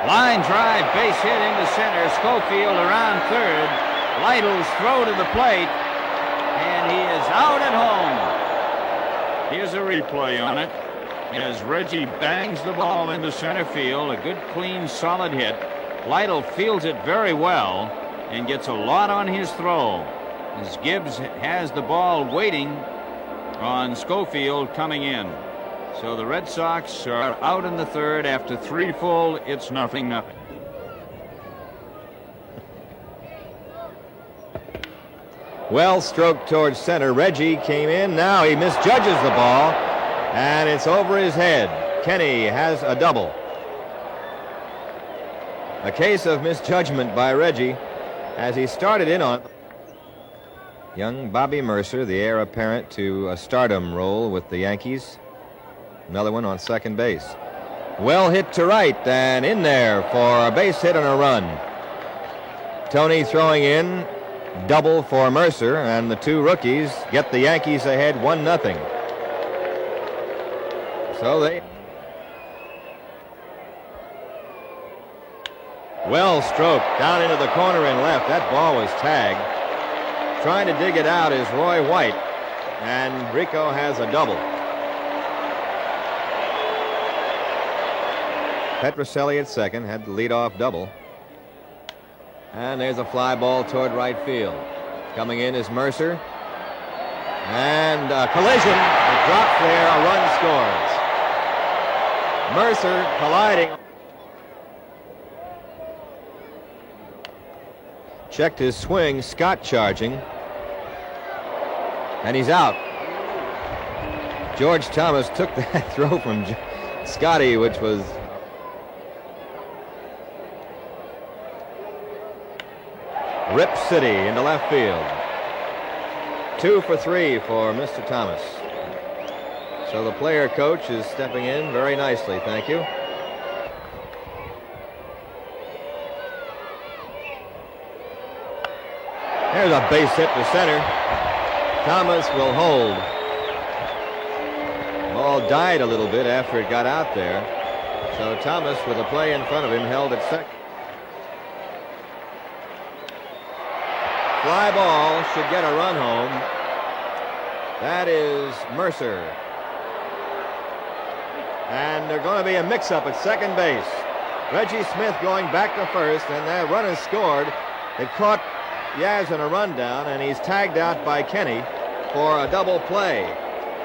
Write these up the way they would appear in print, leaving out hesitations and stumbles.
Line drive, base hit into center. Schofield around third. Lytle's throw to the plate, and he is out at home. Here's a replay on it as Reggie bangs the ball into center field. A good, clean, solid hit. Lytle fields it very well and gets a lot on his throw as Gibbs has the ball waiting on Schofield coming in. So the Red Sox are out in the third after 3 full. It's 0-0. Well stroked towards center. Reggie came in. Now he misjudges the ball, and it's over his head. Kenny has a double. A case of misjudgment by Reggie as he started in on young Bobby Mercer, the heir apparent to a stardom role with the Yankees. Another one on second base. Well hit to right and in there for a base hit and a run. Tony throwing in. Double for Mercer, and the 2 rookies get the Yankees ahead 1-0. So they well stroked down into the corner and left. That ball was tagged. Trying to dig it out is Roy White, and Rico has a double. Petrocelli at second had the leadoff double. And there's a fly ball toward right field. Coming in is Mercer. And a collision. A drop there. A run scores. Mercer colliding. Checked his swing. Scott charging. And he's out. George Thomas took that throw from Scotty, which was Rip City into left field. 2 for 3 for Mr. Thomas. So the player coach is stepping in very nicely. Thank you. There's a base hit to center. Thomas will hold. Ball died a little bit after it got out there. So Thomas, with a play in front of him, held at second. Fly ball should get a run home. That is Mercer. And there's going to be a mix-up at second base. Reggie Smith going back to first, and that runner scored. It caught Yaz in a rundown, and he's tagged out by Kenny for a double play.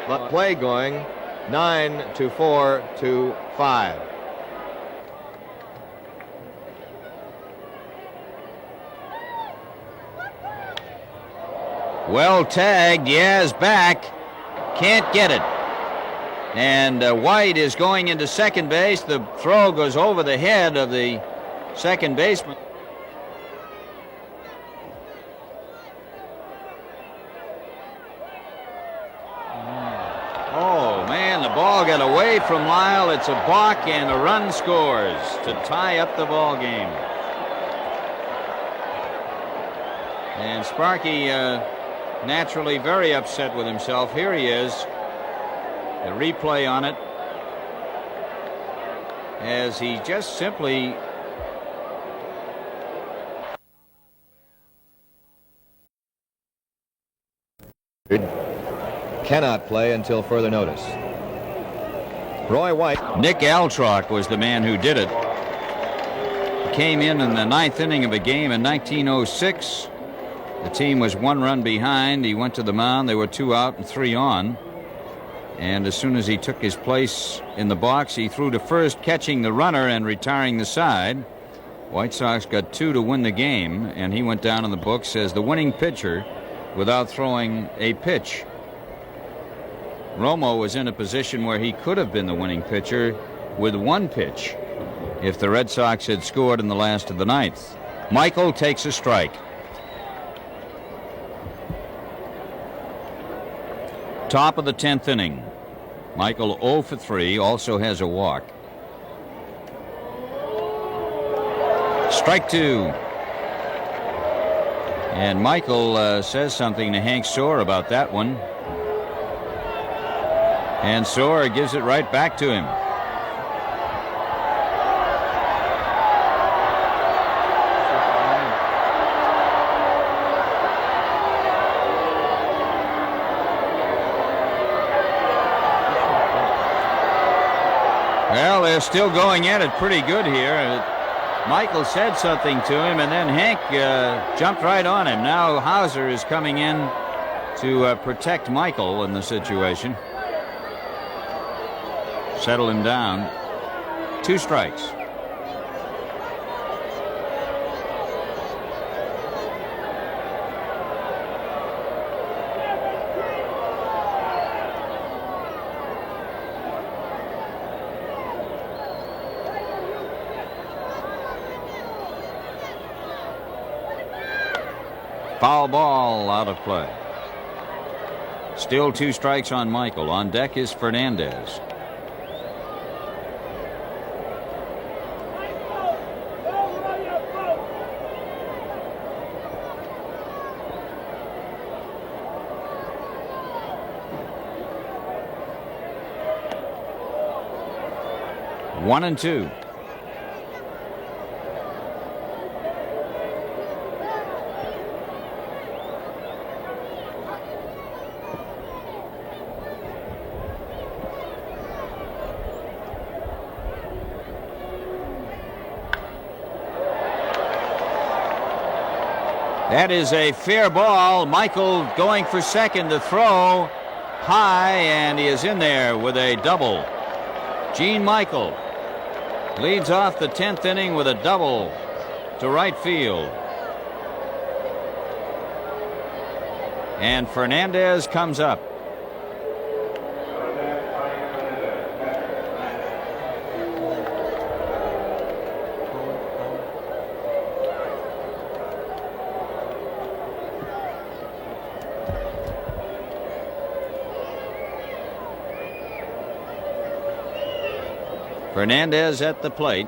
But play going 9-4-5. Well tagged. Yaz back. Can't get it. And White is going into second base. The throw goes over the head of the second baseman. Oh, man, the ball got away from Lyle. It's a balk, and a run scores to tie up the ball game. And Sparky naturally very upset with himself. Here he is. The replay on it as he just simply cannot play until further notice. Roy White. Nick Altrock was the man who did it. He came in the 9th inning of a game in 1906. The team was 1 run behind. He went to the mound. They were 2 out and 3 on. And as soon as he took his place in the box, he threw to first, catching the runner and retiring the side. White Sox got 2 to win the game, and he went down in the books as the winning pitcher without throwing a pitch. Romo was in a position where he could have been the winning pitcher with 1 pitch if the Red Sox had scored in the last of the 9th. Michael takes a strike. Top of the 10th inning. Michael 0 for 3, also has a walk. Strike 2. And Michael says something to Hank Soar about that one. And Soar gives it right back to him. Well, they're still going at it pretty good here. Michael said something to him, and then Hank jumped right on him. Now Hauser is coming in to protect Michael in the situation. Settle him down. 2 strikes. Foul ball out of play. Still 2 strikes on Michael. On deck is Fernandez. One and 2. That is a fair ball. Michael going for second. The throw high, and he is in there with a double. Gene Michael leads off the 10th inning with a double to right field. And Fernandez comes up. Fernandez at the plate.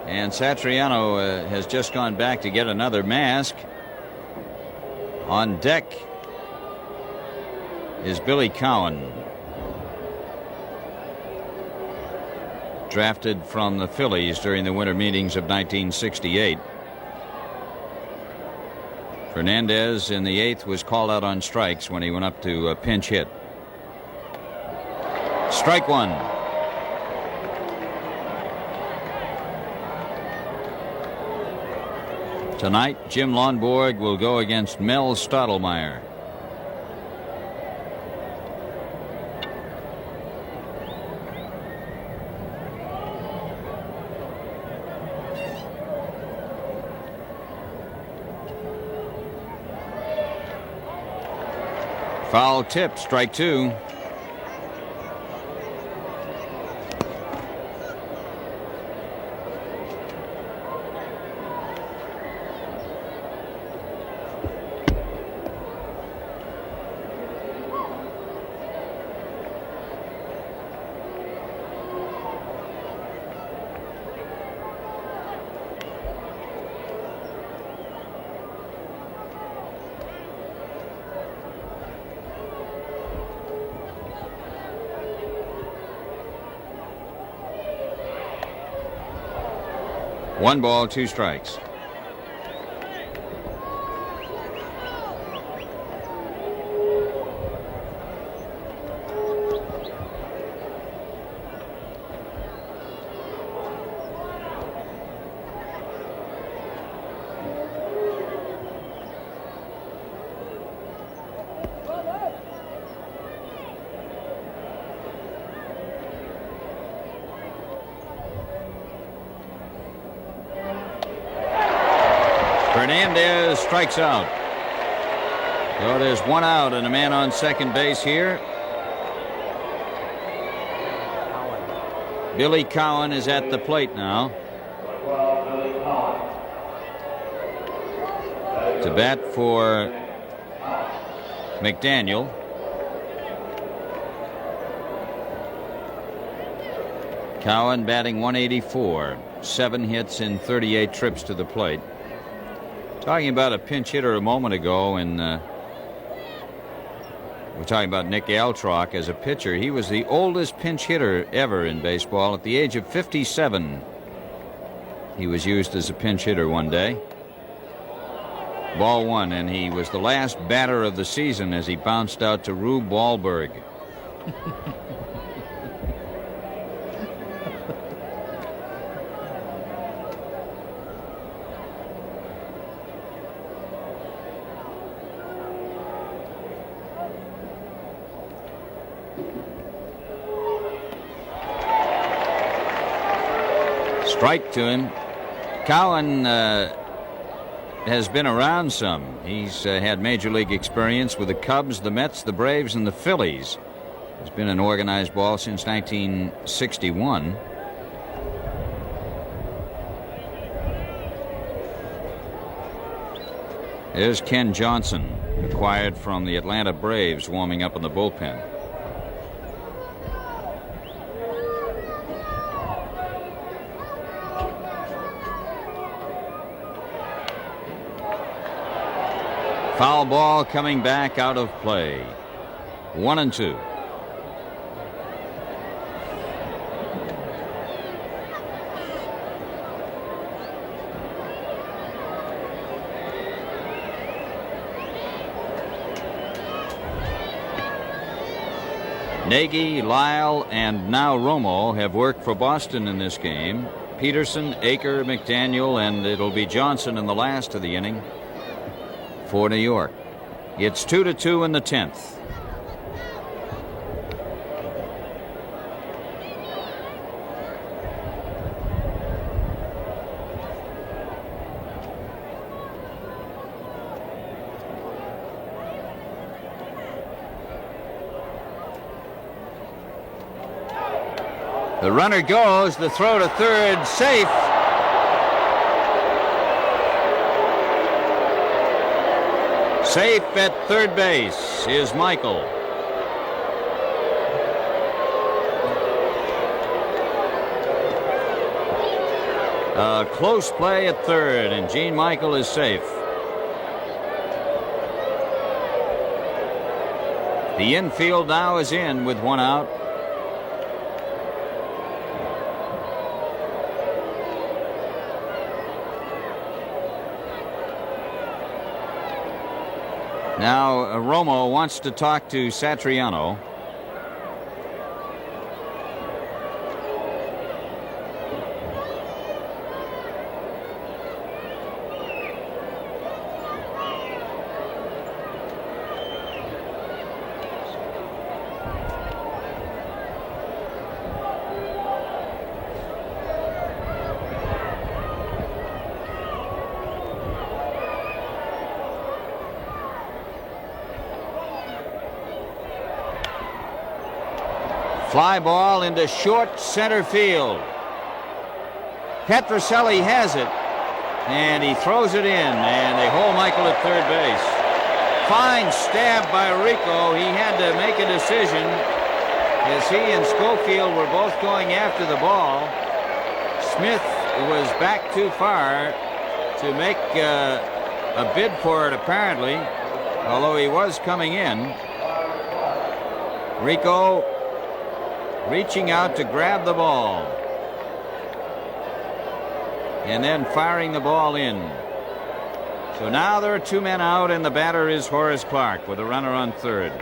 And Satriano has just gone back to get another mask. On deck is Billy Cowan, drafted from the Phillies during the winter meetings of 1968. Fernandez in the 8th was called out on strikes when he went up to pinch hit. Strike 1. Tonight, Jim Lonborg will go against Mel Stottlemyre. Foul tip, strike 2. One ball, 2 strikes. Fernandez strikes out. So there's 1 out and a man on second base here. Billy Cowan is at the plate now. To bat for McDaniel. Cowan batting 184. 7 hits in 38 trips to the plate. Talking about a pinch hitter a moment ago, and we're talking about Nick Altrock as a pitcher. He was the oldest pinch hitter ever in baseball. At the age of 57, he was used as a pinch hitter one day. Ball 1, and he was the last batter of the season as he bounced out to Rube Wahlberg. Strike to him. Cowan has been around some. He's had major league experience with the Cubs, the Mets, the Braves, and the Phillies. He's been in organized ball since 1961. There's Ken Johnson, acquired from the Atlanta Braves, warming up in the bullpen. Foul ball coming back out of play. 1-2. Nagy, Lyle, and now Romo have worked for Boston in this game. Peterson, Aker, McDaniel, and it'll be Johnson in the last of the inning for New York. It's 2-2 in the 10th. The runner goes, the throw to third, safe. Safe at third base is Michael. A close play at third, and Gene Michael is safe. The infield now is in with one out. Now, Romo wants to talk to Satriano. Fly ball into short center field. Petrocelli has it, and he throws it in, and they hold Michael at third base. Fine stab by Rico. He had to make a decision as he and Schofield were both going after the ball. Smith was back too far to make a bid for it, apparently, although he was coming in. Rico reaching out to grab the ball and then firing the ball in. So now there are two men out, and the batter is Horace Clarke with a runner on third.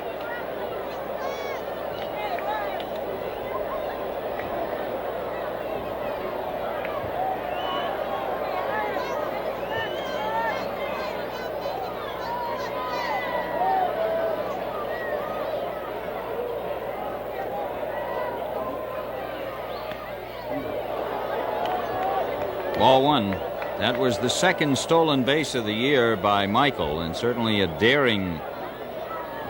Ball one. That was the second stolen base of the year by Michael, and certainly a daring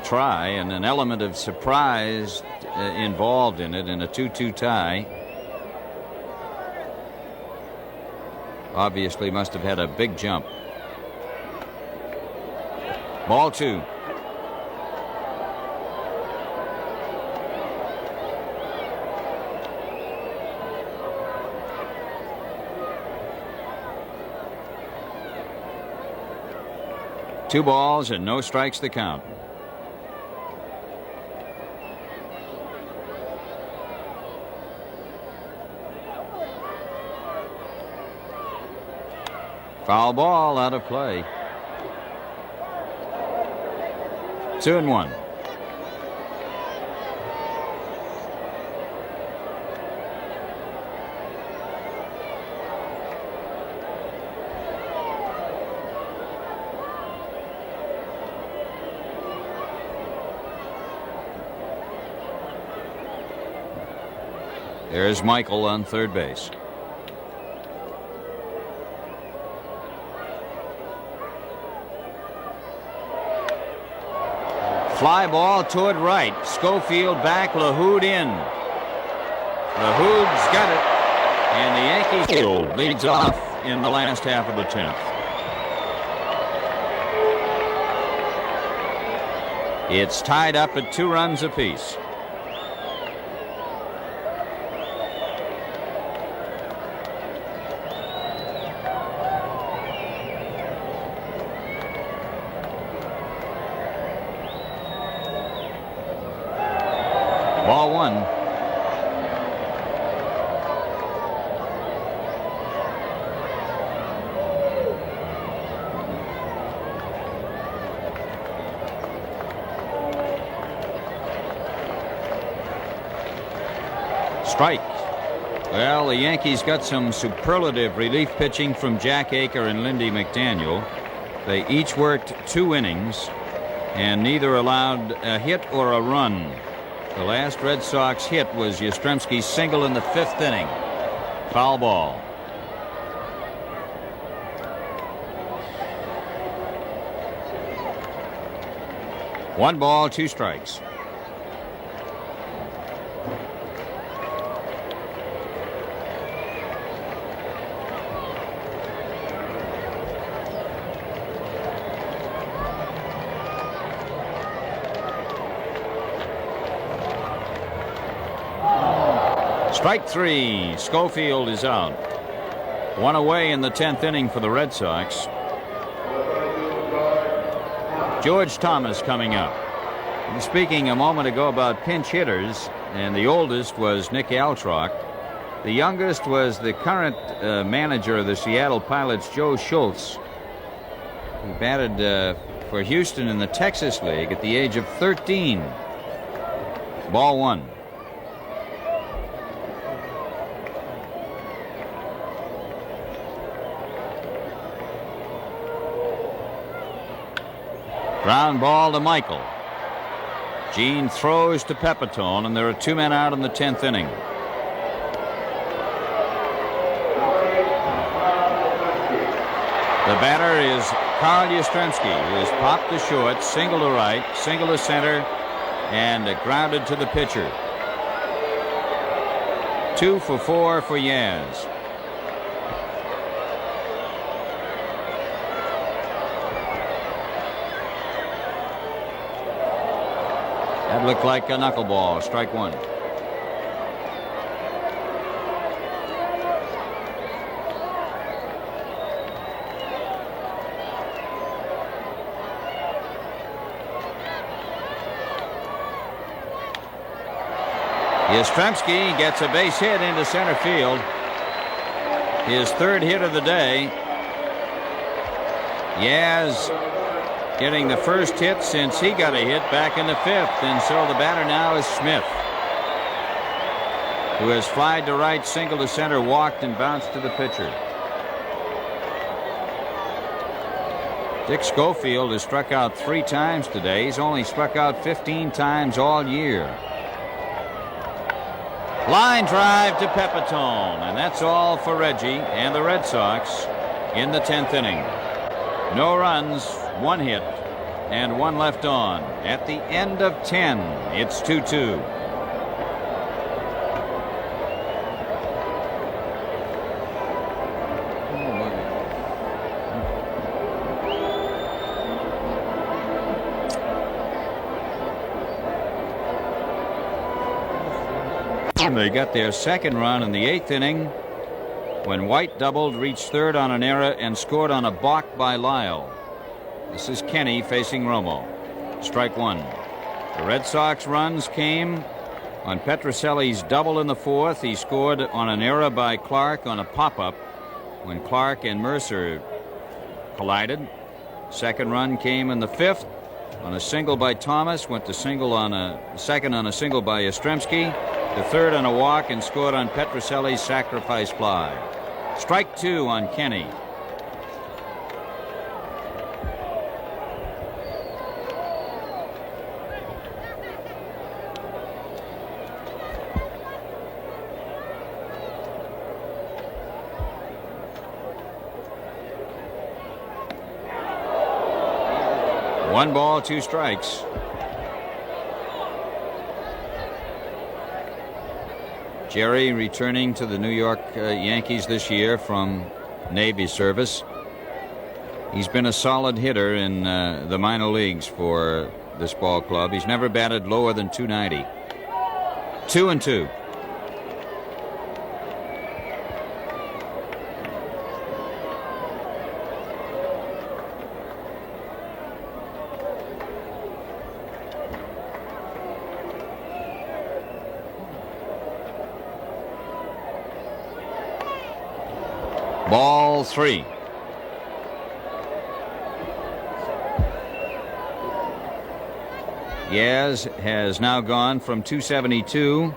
try and an element of surprise involved in it in a 2-2 tie. Obviously must have had a big jump. Ball two. Two balls and no strikes to count. Foul ball out of play. 2-1. There's Michael on third base. Fly ball toward right. Schofield back. LaHood in. LaHood's got it. And the Yankees leads off in the last half of the 10th. It's tied up at 2 runs apiece. Ball 1. Strike. Well, the Yankees got some superlative relief pitching from Jack Aker and Lindy McDaniel. They each worked 2 innings and neither allowed a hit or a run. The last Red Sox hit was Yastrzemski's single in the 5th inning. Foul ball. One ball, 2 strikes. Strike 3. Schofield is out. 1 away in the 10th inning for the Red Sox. George Thomas coming up. Speaking a moment ago about pinch hitters, and the oldest was Nick Altrock. The youngest was the current manager of the Seattle Pilots, Joe Schultz, who batted for Houston in the Texas League at the age of 13. Ball 1. Ground ball to Michael. Gene throws to Pepitone, and there are 2 men out in the 10th inning. The batter is Carl Yastrzemski, who has popped to short, single to right, single to center, and grounded to the pitcher. 2 for 4 for Yaz. That looked like a knuckleball. Strike 1. Yastrzemski gets a base hit into center field. His 3rd hit of the day. Yaz getting the first hit since he got a hit back in the 5th, and so the batter now is Smith, who has flied to right, single to center, walked, and bounced to the pitcher. Dick Schofield has struck out 3 times today. He's only struck out 15 times all year. Line drive to Pepitone, and that's all for Reggie and the Red Sox in the 10th inning. No runs, 1 hit, and 1 left on. At the end of 10, it's 2-2. They got their 2nd run in the 8th inning when White doubled, reached 3rd on an error, and scored on a balk by Lyle. This is Kenny facing Romo. Strike 1. The Red Sox runs came on Petrocelli's double in the 4th. He scored on an error by Clark on a pop-up when Clark and Mercer collided. 2nd run came in the 5th on a single by Thomas. Went to single on a 2nd on a single by Yastrzemski. The 3rd on a walk, and scored on Petrocelli's sacrifice fly. Strike 2 on Kenny. 1 ball, 2 strikes. Jerry returning to the New York Yankees this year from Navy service. He's been a solid hitter in the minor leagues for this ball club. He's never batted lower than 290. 2-2. Ball 3. Yaz has now gone from 272,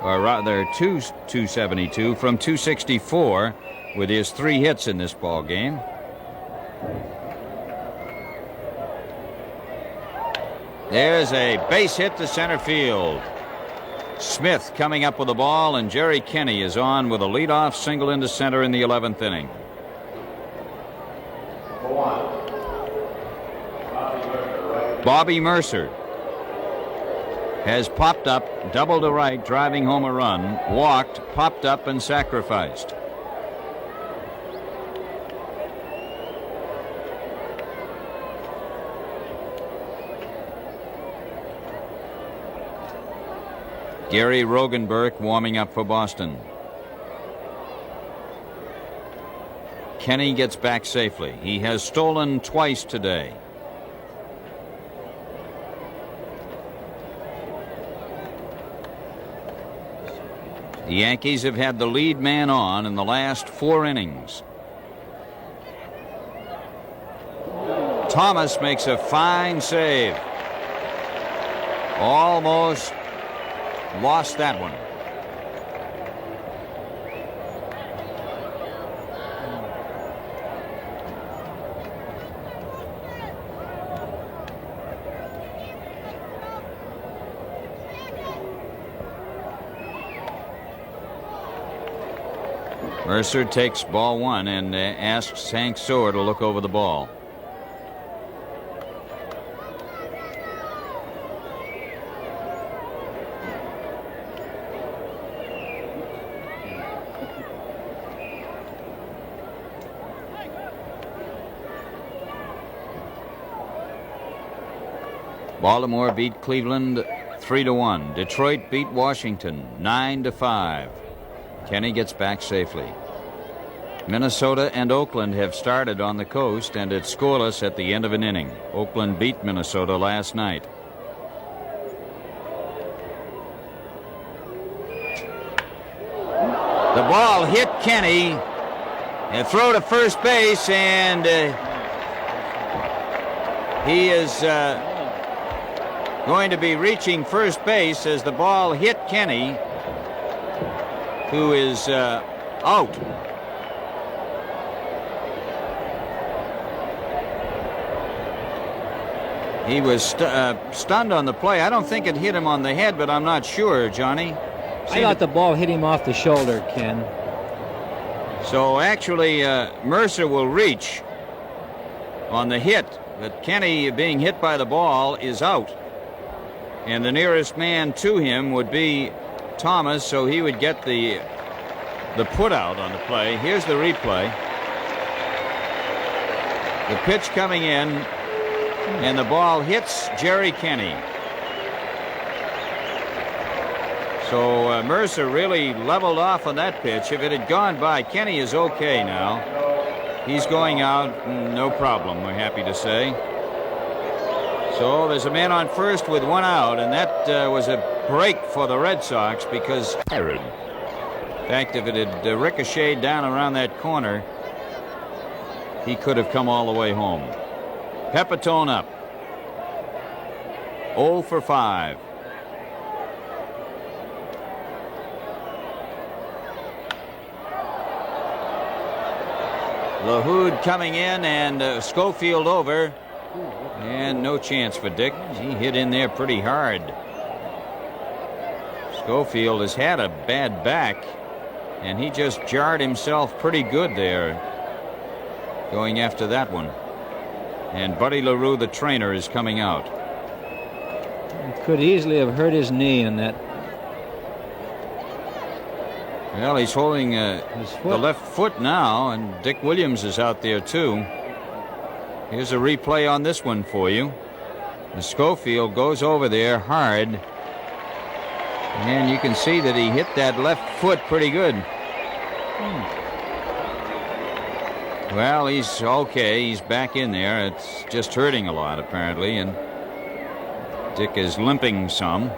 or rather 272 from 264 with his 3 hits in this ball game. There's a base hit to center field. Smith coming up with the ball, and Jerry Kenney is on with a leadoff single into center in the 11th inning. Bobby Mercer has popped up, double to right, driving home a run, walked, popped up, and sacrificed. Gary Rogenberg warming up for Boston. Kenney gets back safely. He has stolen twice today. The Yankees have had the lead man on in the last 4 innings. Thomas makes a fine save. Almost lost that one. Mercer takes ball 1 and asks Hank Soar to look over the ball. Baltimore beat Cleveland 3-1. Detroit beat Washington 9-5. Kenney gets back safely. Minnesota and Oakland have started on the coast, and it's scoreless at the end of an inning. Oakland beat Minnesota last night. The ball hit Kenney. A throw to first base, and he is going to be reaching first base as the ball hit Kenney, who is out. He was stunned on the play. I don't think it hit him on the head, but I'm not sure, Johnny. I thought the ball hit him off the shoulder, Ken. So actually, Mercer will reach on the hit, but Kenney, being hit by the ball, is out. And the nearest man to him would be Thomas, so he would get the put out on the play. Here's the replay. The pitch coming in, and the ball hits Jerry Kenney. So Mercer really leveled off on that pitch. If it had gone by, Kenney is okay now. He's going out, no problem, we're happy to say. So there's a man on first with 1 out, and that was a break for the Red Sox because, in fact, if it had ricocheted down around that corner, he could have come all the way home. Pepitone up. 0 for 5. LaHood coming in, and Schofield over. And no chance for Dick. He hit in there pretty hard. Schofield has had a bad back, and he just jarred himself pretty good there going after that one. And Buddy LaRue, the trainer, is coming out. He could easily have hurt his knee in that. Well, he's holding His the foot. left foot now, and Dick Williams is out there too. Here's a replay on this one for you. And Schofield goes over there hard, and you can see that he hit that left foot pretty good. Well, he's okay. He's back in there. It's just hurting a lot, apparently, and Dick is limping some.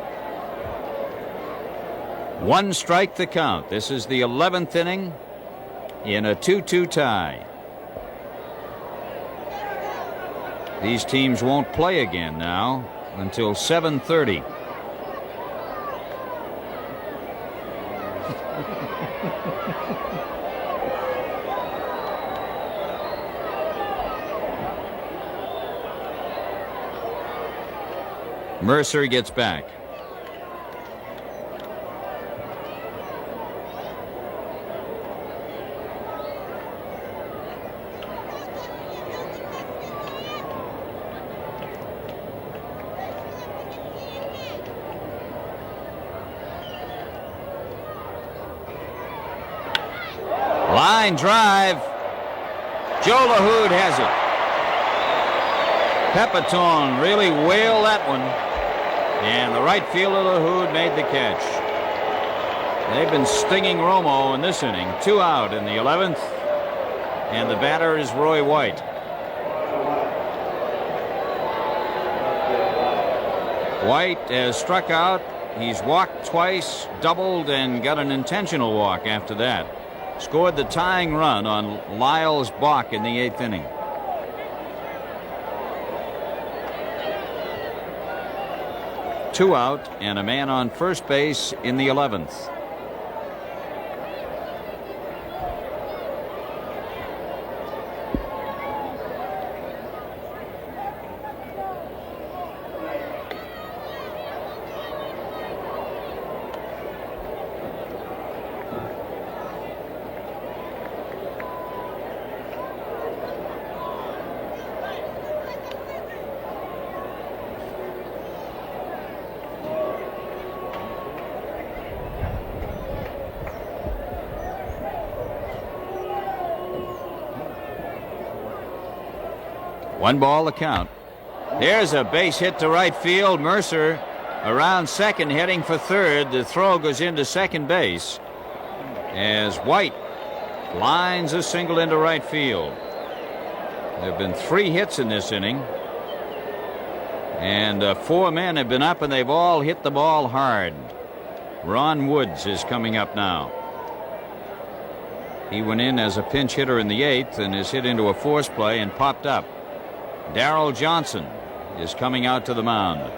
One strike the count. This is the 11th inning in a 2-2 tie. These teams won't play again now until 7:30. Mercer gets back. Line drive. Joe LaHood has it. Pepitone really whaled that one. And the right fielder LaHood made the catch. They've been stinging Romo in this inning. 2 out in the 11th. And the batter is Roy White. White has struck out. He's walked twice, doubled, and got an intentional walk after that. Scored the tying run on Lyles Bach in the 8th inning. Two out and a man on first base in the 11th. One ball the count. There's a base hit to right field. Mercer around second, heading for third. The throw goes into second base as White lines a single into right field. There have been 3 hits in this inning, and 4 men have been up, and they've all hit the ball hard. Ron Woods is coming up now. He went in as a pinch hitter in the 8th and is hit into a force play and popped up. Darrell Johnson is coming out to the mound.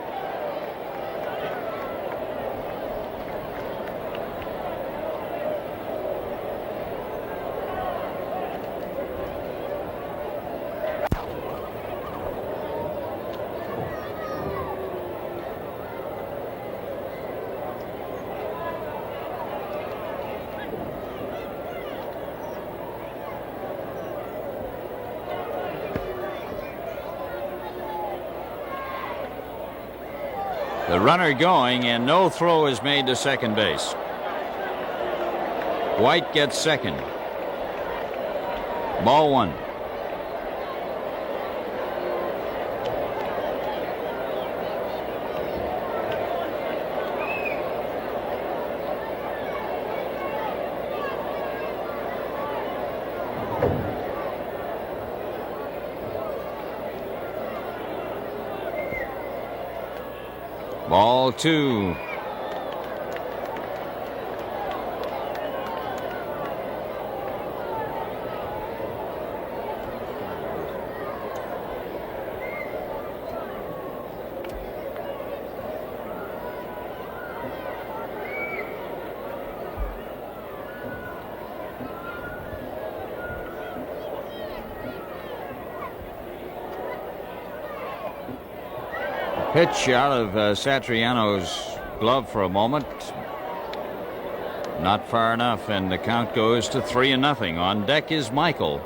The runner going, and no throw is made to second base. White gets second. Ball 1. Ball 2. Pitch out of Satriano's glove for a moment. Not far enough, and the count goes to 3-0. On deck is Michael.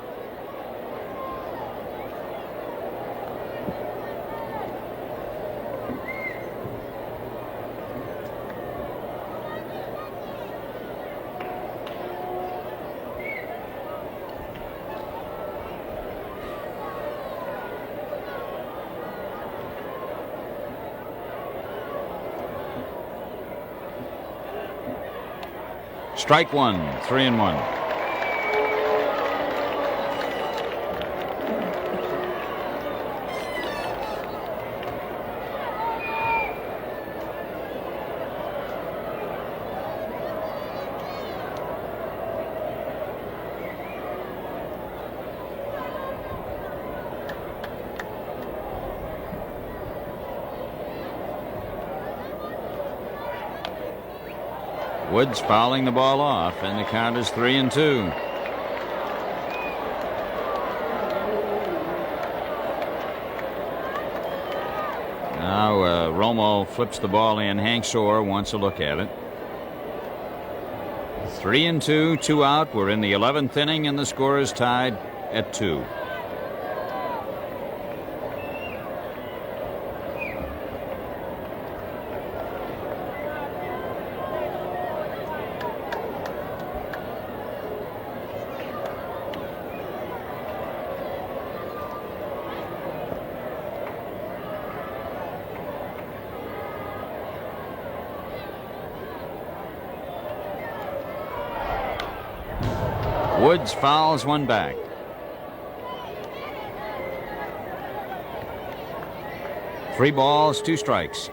Strike one, 3-1. Woods fouling the ball off, and the count is 3-2. Now Romo flips the ball in. Hank Shore wants a look at it. 3-2, 2 out. We're in the 11th inning, and the score is tied at 2. Woods fouls one back. Three balls, 2 strikes.